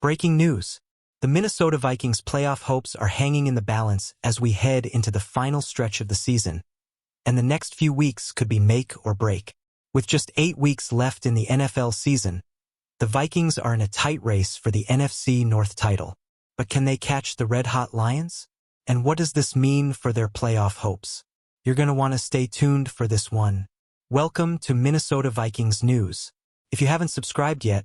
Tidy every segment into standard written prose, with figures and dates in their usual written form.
Breaking news. The Minnesota Vikings playoff hopes are hanging in the balance as we head into the final stretch of the season, and the next few weeks could be make or break. With just 8 weeks left in the NFL season, the Vikings are in a tight race for the NFC North title. But can they catch the red-hot Lions? And what does this mean for their playoff hopes? You're going to want to stay tuned for this one. Welcome to Minnesota Vikings News. If you haven't subscribed yet,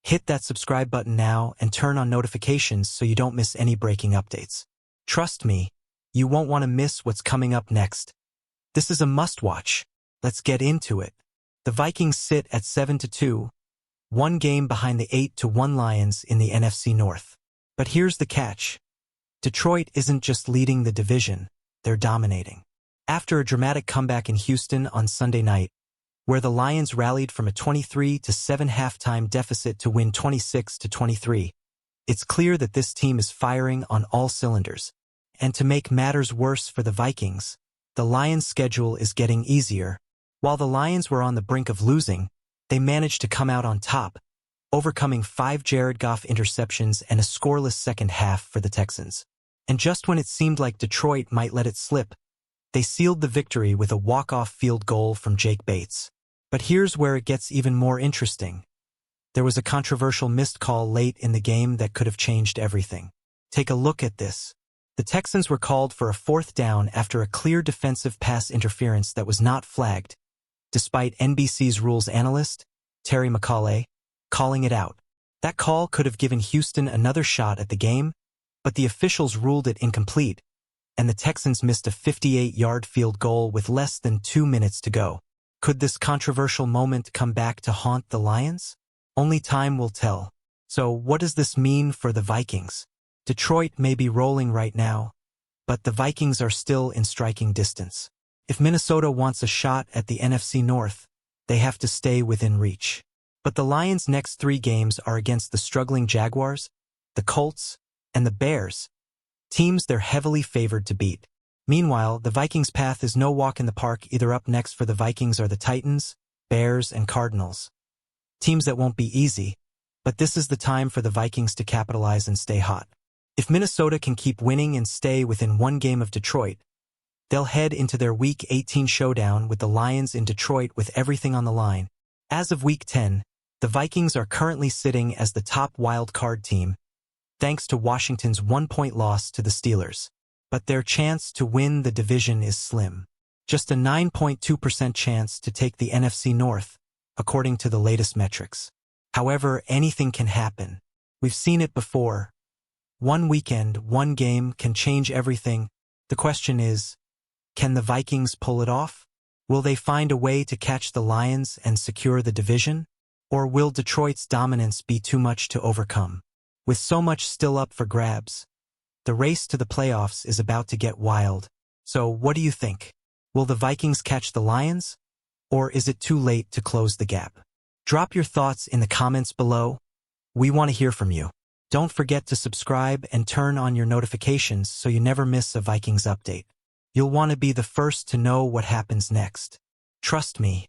hit that subscribe button now and turn on notifications so you don't miss any breaking updates. Trust me, you won't want to miss what's coming up next. This is a must-watch. Let's get into it. The Vikings sit at 7-2, one game behind the 8-1 Lions in the NFC North. But here's the catch. Detroit isn't just leading the division, they're dominating. After a dramatic comeback in Houston on Sunday night, where the Lions rallied from a 23-7 halftime deficit to win 26-23, it's clear that this team is firing on all cylinders. And to make matters worse for the Vikings, the Lions' schedule is getting easier. While the Lions were on the brink of losing, they managed to come out on top, overcoming 5 Jared Goff interceptions and a scoreless second half for the Texans. And just when it seemed like Detroit might let it slip, they sealed the victory with a walk-off field goal from Jake Bates. But here's where it gets even more interesting. There was a controversial missed call late in the game that could have changed everything. Take a look at this. The Texans were called for a 4th down after a clear defensive pass interference that was not flagged, despite NBC's rules analyst, Terry McAulay, calling it out. That call could have given Houston another shot at the game, but the officials ruled it incomplete, and the Texans missed a 58-yard field goal with less than 2 minutes to go. Could this controversial moment come back to haunt the Lions? Only time will tell. So what does this mean for the Vikings? Detroit may be rolling right now, but the Vikings are still in striking distance. If Minnesota wants a shot at the NFC North, they have to stay within reach. But the Lions' next 3 games are against the struggling Jaguars, the Colts, and the Bears, teams they're heavily favored to beat. Meanwhile, the Vikings' path is no walk in the park. Either up next for the Vikings are the Titans, Bears, and Cardinals. Teams that won't be easy, but this is the time for the Vikings to capitalize and stay hot. If Minnesota can keep winning and stay within 1 game of Detroit, they'll head into their Week 18 showdown with the Lions in Detroit with everything on the line. As of Week 10, the Vikings are currently sitting as the top wild card team, thanks to Washington's 1-point loss to the Steelers. But their chance to win the division is slim. Just a 9.2% chance to take the NFC North, according to the latest metrics. However, anything can happen. We've seen it before. One weekend, one game can change everything. The question is, can the Vikings pull it off? Will they find a way to catch the Lions and secure the division? Or will Detroit's dominance be too much to overcome? With so much still up for grabs, the race to the playoffs is about to get wild. So what do you think? Will the Vikings catch the Lions? Or is it too late to close the gap? Drop your thoughts in the comments below. We want to hear from you. Don't forget to subscribe and turn on your notifications so you never miss a Vikings update. You'll want to be the first to know what happens next. Trust me,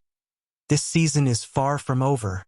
this season is far from over.